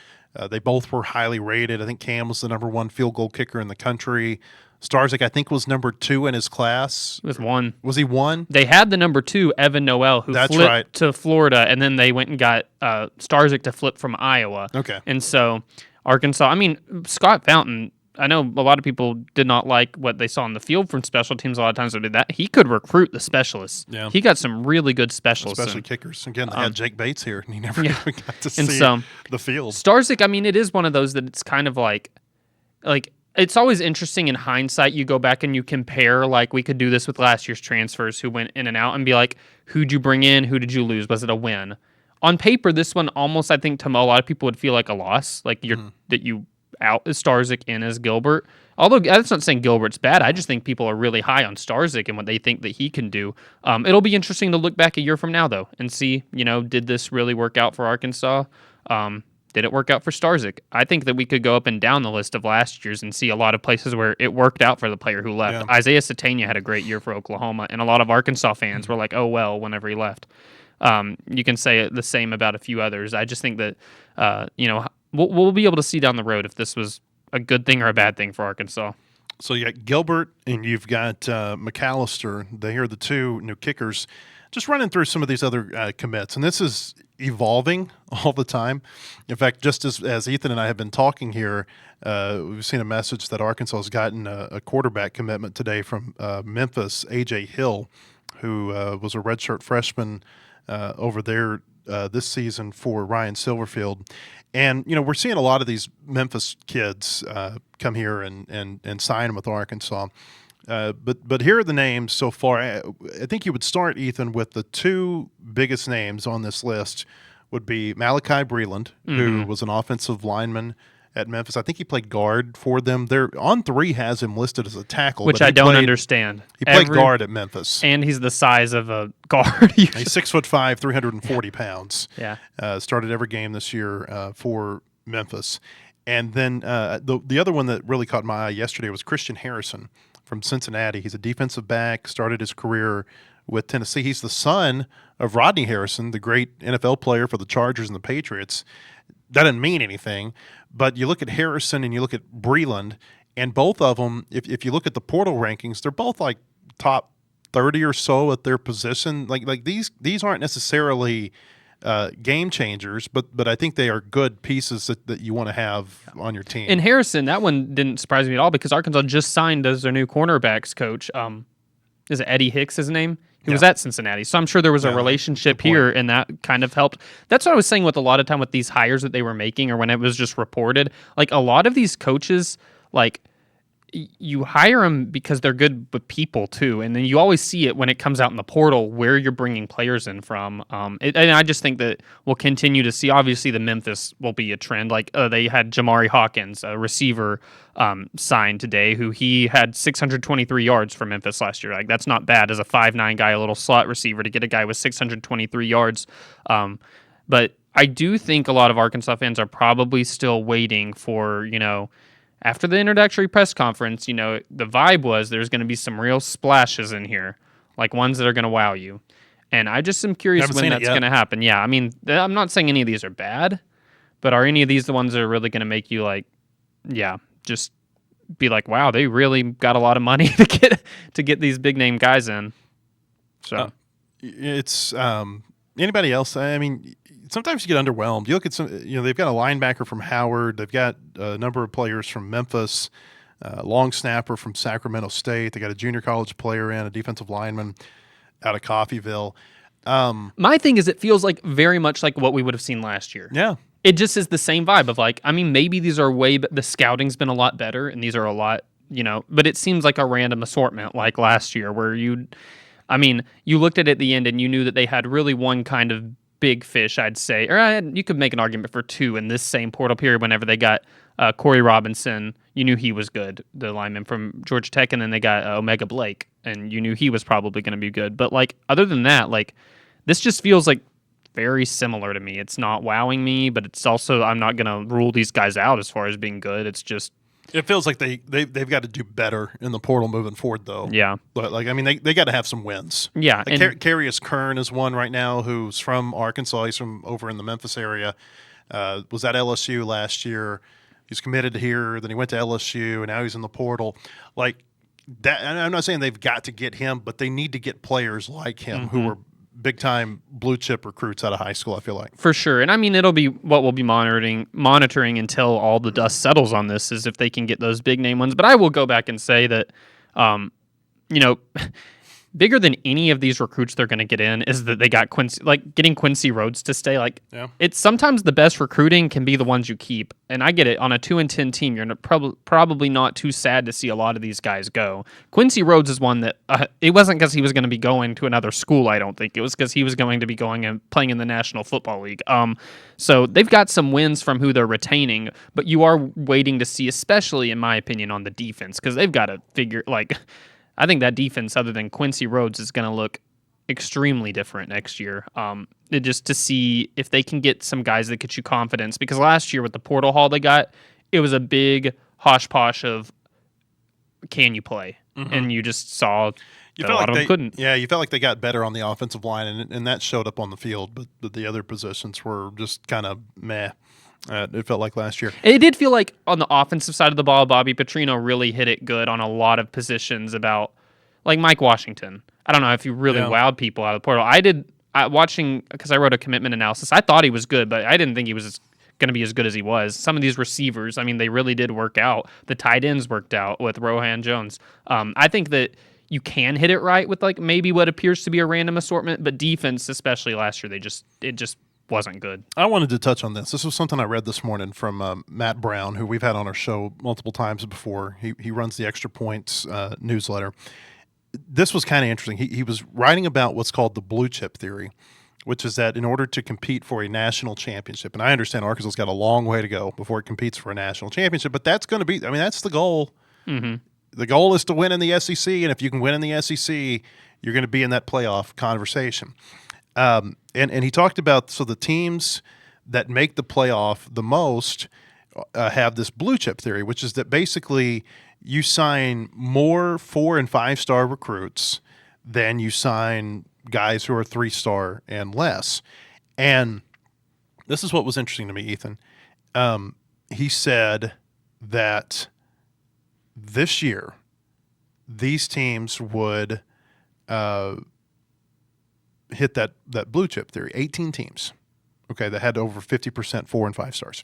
They both were highly rated. I think Cam was the number 1 field goal kicker in the country. Starzik, I think, was number 2 in his class. It was 1. Was he 1? They had the number 2, Evan Noel, who flipped to Florida, and then they went and got Starzik to flip from Iowa. Okay. And so Arkansas, I mean, Scott Fountain, I know a lot of people did not like what they saw on the field from special teams a lot of times. They did that. He could recruit the specialists. Yeah. He got some really good specialists. Especially kickers. Again, they had Jake Bates here, and he never even got to see the field. Starzik, I mean, it is one of those that it's kind of like it's always interesting in hindsight. You go back and you compare, like we could do this with last year's transfers who went in and out and be like, who'd you bring in? Who did you lose? Was it a win? On paper, this one almost, I think, to a lot of people would feel like a loss, like that you out as Starzik in as Gilbert. Although that's not saying Gilbert's bad. I just think people are really high on Starzik and what they think that he can do. It'll be interesting to look back a year from now, though, and see, did this really work out for Arkansas? Did it work out for Starzik? I think that we could go up and down the list of last year's and see a lot of places where it worked out for the player who left. Yeah. Isaiah Satania had a great year for Oklahoma, and a lot of Arkansas fans were like, oh, well, whenever he left. You can say the same about a few others. I just think that, we'll be able to see down the road if this was a good thing or a bad thing for Arkansas. So you got Gilbert and you've got McAllister. They are the 2 new kickers. Just running through some of these other commits, and this is evolving all the time. In fact, just as Ethan and I have been talking here, we've seen a message that Arkansas has gotten a quarterback commitment today from Memphis, A.J. Hill, who was a redshirt freshman over there this season for Ryan Silverfield. And, we're seeing a lot of these Memphis kids come here and sign with Arkansas. But here are the names so far. I think you would start, Ethan, with the two biggest names on this list would be Malachi Breland, who was an offensive lineman at Memphis. I think he played guard for them. They're on 3 has him listed as a tackle, which I don't understand. He played guard at Memphis, and he's the size of a guard. He's 6'5", 340 pounds. Yeah, started every game this year for Memphis, and then the other one that really caught my eye yesterday was Christian Harrison from Cincinnati. He's a defensive back. Started his career with Tennessee. He's the son of Rodney Harrison, the great NFL player for the Chargers and the Patriots. That doesn't mean anything, but you look at Harrison and you look at Breland, and both of them, if you look at the portal rankings, they're both like top 30 or so at their position. Like these aren't necessarily game changers, but I think they are good pieces that you want to have on your team. And Harrison, that one didn't surprise me at all because Arkansas just signed as their new cornerbacks coach. Is it Eddie Hicks, his name? He was at Cincinnati. So I'm sure there was a relationship here, and that kind of helped. That's what I was saying with a lot of time with these hires that they were making or when it was just reported. Like, a lot of these coaches, like, you hire them because they're good with people, too. And then you always see it when it comes out in the portal where you're bringing players in from. And I just think that we'll continue to see. Obviously, the Memphis will be a trend. Like, they had Jamari Hawkins, a receiver, signed today, who he had 623 yards for Memphis last year. Like, that's not bad as a 5'9" guy, a little slot receiver, to get a guy with 623 yards. But I do think a lot of Arkansas fans are probably still waiting for, after the introductory press conference, the vibe was there's going to be some real splashes in here, like ones that are going to wow you. And I just am curious when that's going to happen. Yeah, I mean, I'm not saying any of these are bad, but are any of these the ones that are really going to make you just be like, wow, they really got a lot of money to get these big name guys in. So it's anybody else? I mean, sometimes you get underwhelmed. You look at some, they've got a linebacker from Howard. They've got a number of players from Memphis, long snapper from Sacramento State. They got a junior college player in, a defensive lineman out of Coffeyville. My thing is, it feels like very much like what we would have seen last year. Yeah. It just is the same vibe of maybe these are the scouting's been a lot better and these are a lot, but it seems like a random assortment like last year where you looked at it at the end and you knew that they had really one kind of big fish, I'd say, or you could make an argument for two in this same portal period. Whenever they got Corey Robinson, you knew he was good, the lineman from Georgia Tech, and then they got Omega Blake, and you knew he was probably going to be good. But other than that, this just feels like very similar to me. It's not wowing me, but it's also, I'm not going to rule these guys out as far as being good. It's just, it feels like they've got to do better in the portal moving forward, though. Yeah. But, they got to have some wins. Yeah. Carius Kern is one right now who's from Arkansas. He's from over in the Memphis area. Was at LSU last year. He's committed here. Then he went to LSU, and now he's in the portal. That, and I'm not saying they've got to get him, but they need to get players like him who are big-time blue-chip recruits out of high school, I feel like. For sure. And, it'll be what we'll be monitoring until all the dust settles on this, is if they can get those big-name ones. But I will go back and say that, bigger than any of these recruits they're going to get in is that they got Quincy, getting Quincy Rhodes to stay. It's sometimes the best recruiting can be the ones you keep. And I get it. On a 2-10 team, you're probably not too sad to see a lot of these guys go. Quincy Rhodes is one that it wasn't because he was going to be going to another school, I don't think. It was because he was going to be going and playing in the National Football League. So they've got some wins from who they're retaining, but you are waiting to see, especially in my opinion, on the defense, because they've got to figure, I think that defense, other than Quincy Rhodes, is going to look extremely different next year. Just to see if they can get some guys that get you confidence. Because last year with the portal haul they got, it was a big hosh-posh of, can you play? And you just saw that a lot of them couldn't. Yeah, you felt like they got better on the offensive line, and that showed up on the field. But the other positions were just kind of meh. It felt like last year. It did feel like on the offensive side of the ball, Bobby Petrino really hit it good on a lot of positions about, Mike Washington. I don't know if he really wowed people out of the portal. I did, watching, because I wrote a commitment analysis, I thought he was good, but I didn't think he was going to be as good as he was. Some of these receivers, they really did work out. The tight ends worked out with Rohan Jones. I think that you can hit it right with maybe what appears to be a random assortment, but defense, especially last year, it just wasn't good. I wanted to touch on this. This was something I read this morning from Matt Brown, who we've had on our show multiple times before. He runs the Extra Points newsletter. This was kind of interesting. He was writing about what's called the blue chip theory, which is that in order to compete for a national championship, and I understand Arkansas's got a long way to go before it competes for a national championship, but that's going to be, that's the goal. Mm-hmm. The goal is to win in the SEC, and if you can win in the SEC, you're going to be in that playoff conversation. And he talked about, so the teams that make the playoff the most have this blue chip theory, which is that basically you sign more 4- and 5-star recruits than you sign guys who are 3-star and less. And this is what was interesting to me, Ethan. He said that this year these teams would hit that blue chip theory. 18 teams, okay, that had over 50% 4- and 5-stars.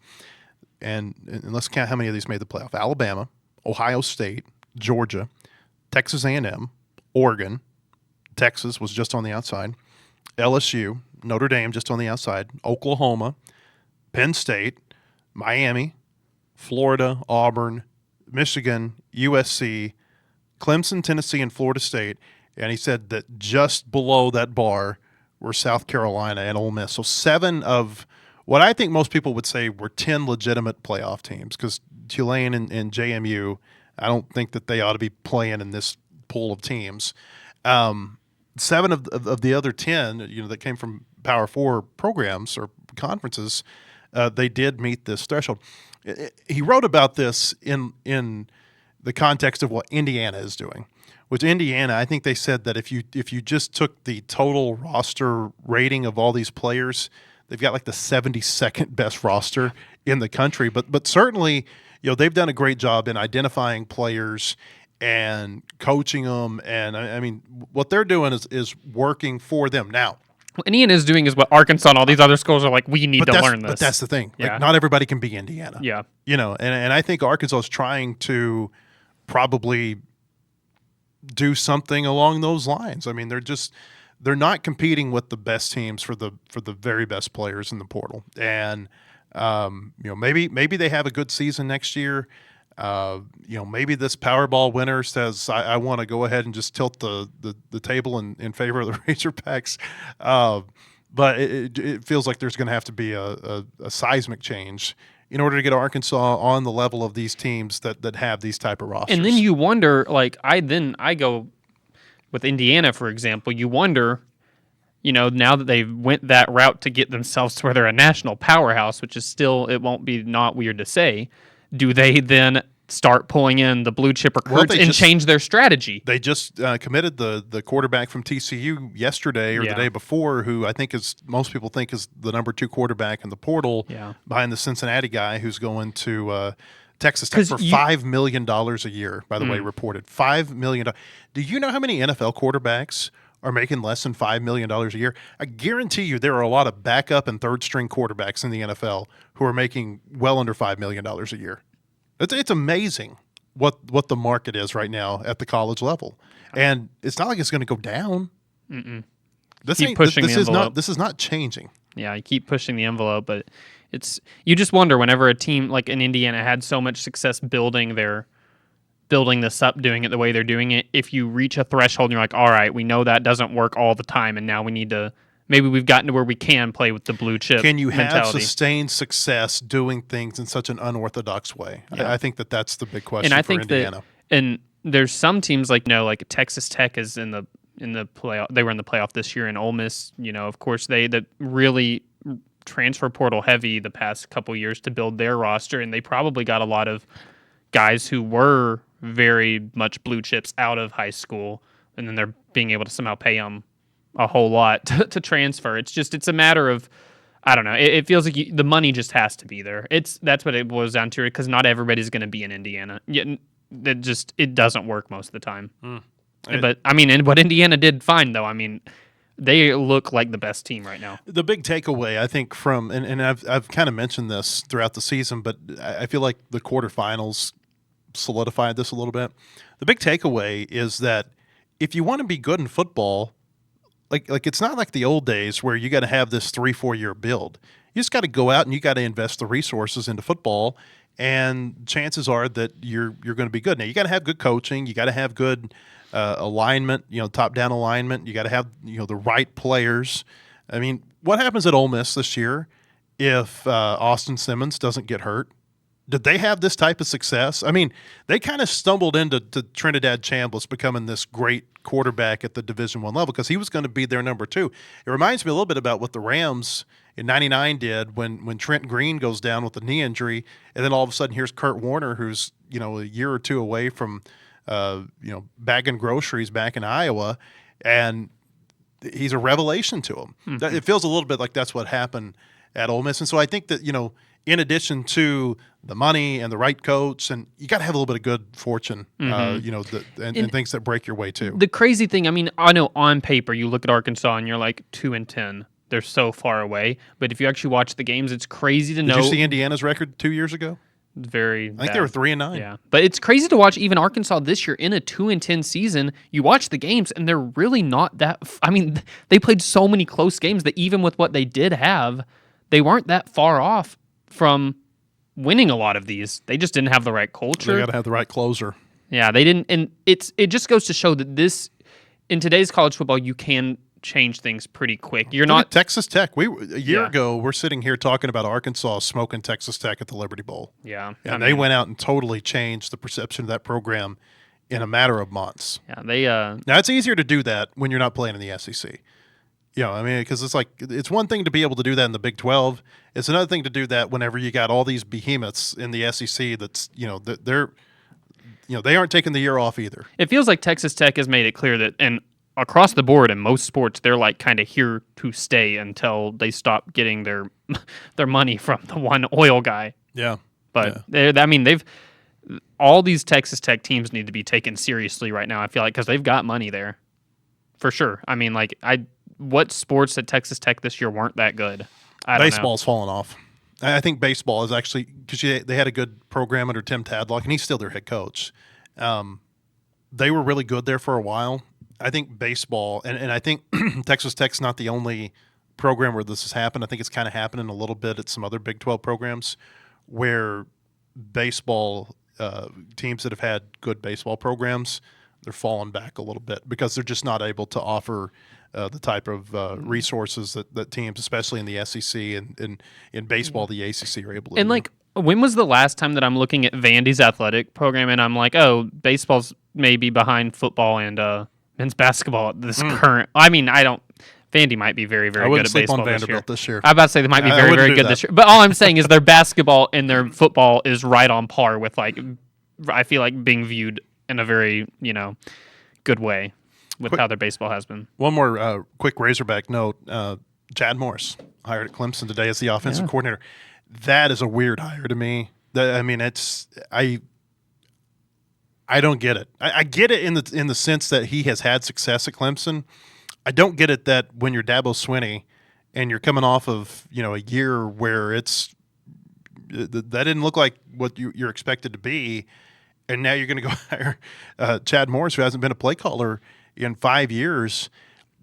And let's count how many of these made the playoff. Alabama, Ohio State, Georgia, Texas A&M, Oregon, Texas was just on the outside, LSU, Notre Dame just on the outside, Oklahoma, Penn State, Miami, Florida, Auburn, Michigan, USC, Clemson, Tennessee, and Florida State. And he said that just below that bar were South Carolina and Ole Miss. So 7 of what I think most people would say were 10 legitimate playoff teams, because Tulane and JMU, I don't think that they ought to be playing in this pool of teams. 7 of the other 10, that came from Power 4 programs or conferences, they did meet this threshold. He wrote about this in the context of what Indiana is doing. With Indiana, I think they said that if you just took the total roster rating of all these players, they've got like the 72nd best roster in the country. But certainly, they've done a great job in identifying players and coaching them. And I mean, what they're doing is working for them. Now, what Indiana is doing is what Arkansas and all these other schools are like, we need to learn this. But that's the thing. Yeah. Like, not everybody can be Indiana. Yeah. And I think Arkansas is trying to probably do something along those lines. I mean, they're not competing with the best teams for the very best players in the portal. And maybe they have a good season next year. Maybe this Powerball winner says, I want to go ahead and just tilt the table in favor of the Razorbacks. But it feels like there's going to have to be a seismic change in order to get Arkansas on the level of these teams that have these type of rosters. And then you wonder, like, I go with Indiana, for example, you wonder, now that they've went that route to get themselves to where they're a national powerhouse, which is still, it won't be not weird to say, do they then start pulling in the blue chip recruits and change their strategy? They just committed the quarterback from TCU yesterday or the day before, who I think most people think is the number 2 quarterback in the portal behind the Cincinnati guy who's going to Texas Tech for $5 million a year, by the way, reported. $5 million. Do you know how many NFL quarterbacks are making less than $5 million a year? I guarantee you there are a lot of backup and third-string quarterbacks in the NFL who are making well under $5 million a year. It's amazing what the market is right now at the college level. And it's not like it's going to go down. Mm-mm. This is not changing. Yeah, you keep pushing the envelope, but you just wonder whenever a team like in Indiana had so much success building this up, doing it the way they're doing it, if you reach a threshold and you're like, all right, we know that doesn't work all the time, and now we need to, maybe we've gotten to where we can play with the blue chip Can you mentality. have sustained success doing things in such an unorthodox way? Yeah. I think that's the big question for Indiana. And there's some teams like Texas Tech is in the playoff. They were in the playoff this year, and Ole Miss, of course, that really transfer portal heavy the past couple years to build their roster, and they probably got a lot of guys who were very much blue chips out of high school, and then they're being able to somehow pay them a whole lot to transfer. It's a matter of, I don't know. It feels like the money just has to be there. That's what it boils down to, because not everybody's going to be in Indiana. It doesn't work most of the time. But I mean, and what Indiana did fine though. I mean, they look like the best team right now. The big takeaway, I think, from and I've kind of mentioned this throughout the season, but I feel like the quarterfinals solidified this a little bit. The big takeaway is that if you want to be good in football, like it's not like the old days where you got to have this 3-4 year build. You just got to go out and you got to invest the resources into football, and chances are that you're going to be good. Now you got to have good coaching, you got to have good alignment, top down alignment. You got to have the right players. I mean, what happens at Ole Miss this year if Austin Simmons doesn't get hurt? Did they have this type of success? I mean, they kind of stumbled into Trinidad Chambliss becoming this great quarterback at the Division I level because he was going to be their number 2. It reminds me a little bit about what the Rams in '99 did when Trent Green goes down with a knee injury, and then all of a sudden here's Kurt Warner, who's a year or two away from bagging groceries back in Iowa, and he's a revelation to him. Mm-hmm. It feels a little bit like that's what happened at Ole Miss, and so I think that in addition to the money and the right coach, and you got to have a little bit of good fortune, mm-hmm. and things that break your way too. The crazy thing, I mean, I know on paper you look at Arkansas and you're like 2-10. They're so far away, but if you actually watch the games, it's crazy to know. Did you see Indiana's record 2 years ago? Very I think they were 3-9. Yeah, but it's crazy to watch even Arkansas this year in a 2-10 season. You watch the games, and they're really not that. I mean, they played so many close games that even with what they did have, they weren't that far off from winning a lot of these. They just didn't have the right culture. They got to have the right closer. Yeah, they didn't, and it just goes to show that this in today's college football, you can change things pretty quick. You're not Texas Tech. A year ago, we're sitting here talking about Arkansas smoking Texas Tech at the Liberty Bowl. Yeah, and they went out and totally changed the perception of that program in a matter of months. Yeah, they. Now it's easier to do that when you're not playing in the SEC. I mean, because it's one thing to be able to do that in the Big 12. It's another thing to do that whenever you got all these behemoths in the SEC. That's they aren't taking the year off either. It feels like Texas Tech has made it clear that, and across the board in most sports, they're like kind of here to stay until they stop getting their money from the one oil guy. Yeah, but they've all these Texas Tech teams need to be taken seriously right now. I feel like because they've got money there for sure. I mean, what sports at Texas Tech this year weren't that good? Baseball's fallen off. I think baseball is actually because they had a good program under Tim Tadlock, and he's still their head coach. They were really good there for a while. I think baseball, and I think Texas Tech's not the only program where this has happened. I think it's kind of happening a little bit at some other Big 12 programs where baseball teams that have had good baseball programs, they're falling back a little bit because they're just not able to offer the type of resources that teams, especially in the SEC and in baseball, the ACC are able to do. When was the last time that I'm looking at Vandy's athletic program and I'm like, oh, baseball's maybe behind football and men's basketball at this current. I mean, Vandy might be very, very good at baseball on Vanderbilt this year. I'm about to say they might be very, very good this year. But all I'm saying is their basketball and their football is right on par with I feel like being viewed in a very good way with how their baseball has been. One more quick Razorback note: Chad Morris hired at Clemson today as the offensive coordinator. That is a weird hire to me. I don't get it. I get it in the sense that he has had success at Clemson. I don't get it that when you're Dabo Swinney and you're coming off of a year where that didn't look like what you're expected to be, and now you're going to go hire Chad Morris, who hasn't been a play caller in 5 years.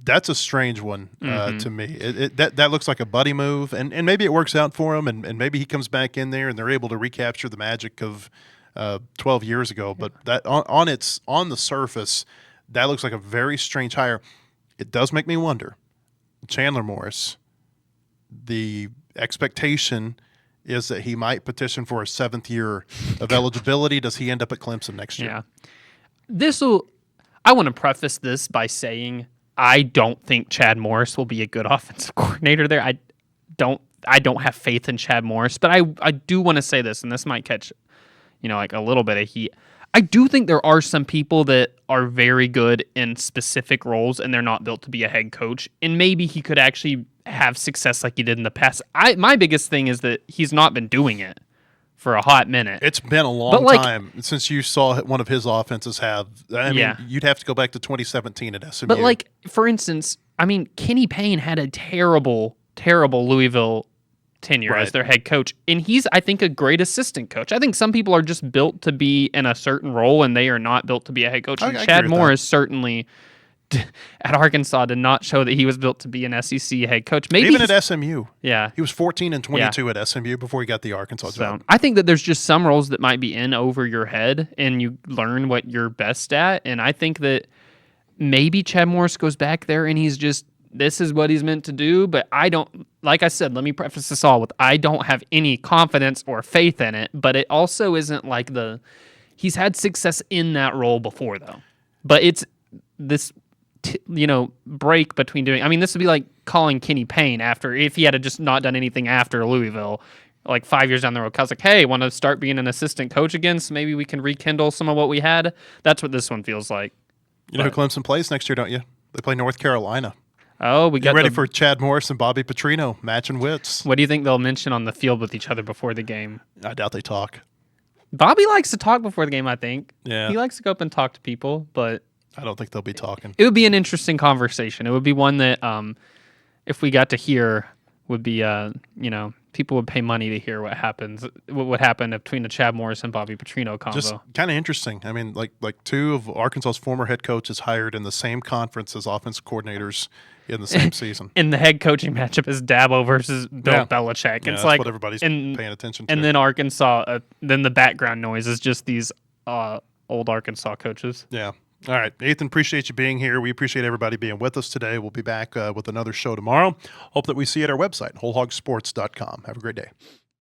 That's a strange one to me. That looks like a buddy move, and maybe it works out for him, and maybe he comes back in there and they're able to recapture the magic of 12 years ago. But that on the surface, that looks like a very strange hire. It does make me wonder. Chandler Morris, the expectation is that he might petition for a 7th year of eligibility. Does he end up at Clemson next year? Yeah. I want to preface this by saying I don't think Chad Morris will be a good offensive coordinator there. I don't have faith in Chad Morris, but I do want to say this, and this might catch a little bit of heat. I do think there are some people that are very good in specific roles, and they're not built to be a head coach. And maybe he could actually have success like he did in the past. My biggest thing is that he's not been doing it for a hot minute. It's been a long time since you saw one of his offenses have. I mean, you'd have to go back to 2017 at SMU. But for instance, Kenny Payne had a terrible, terrible Louisville tenure as their head coach, and he's, I think, a great assistant coach. I think some people are just built to be in a certain role, and they are not built to be a head coach. And Chad Morris certainly at Arkansas did not show that he was built to be an SEC head coach. Maybe Even at SMU. Yeah. He was 14-22 at SMU before he got the Arkansas job. I think that there's just some roles that might be in over your head and you learn what you're best at. And I think that maybe Chad Morris goes back there and he's just, this is what he's meant to do. But I don't, like I said, let me preface this all with, I don't have any confidence or faith in it. But it also isn't like he's had success in that role before though. But it's this, break between doing, this would be like calling Kenny Payne if he had just not done anything after Louisville, like 5 years down the road. I was like, hey, want to start being an assistant coach again? So maybe we can rekindle some of what we had. That's what this one feels like. You know who Clemson plays next year, don't you? They play North Carolina. Oh, we got ready for Chad Morris and Bobby Petrino matching wits. What do you think they'll mention on the field with each other before the game? I doubt they talk. Bobby likes to talk before the game, I think. Yeah. He likes to go up and talk to people, but I don't think they'll be talking. It would be an interesting conversation. It would be one that, if we got to hear, would be, people would pay money to hear what would happen between the Chad Morris and Bobby Petrino combo. Just kind of interesting. Like two of Arkansas's former head coaches hired in the same conference as offensive coordinators in the same season. And the head coaching matchup is Dabo versus Bill Belichick. Yeah, it's that's like what everybody's paying attention to. And then Arkansas, then the background noise is just these old Arkansas coaches. Yeah. All right, Ethan, appreciate you being here. We appreciate everybody being with us today. We'll be back with another show tomorrow. Hope that we see you at our website, wholehogsports.com. Have a great day.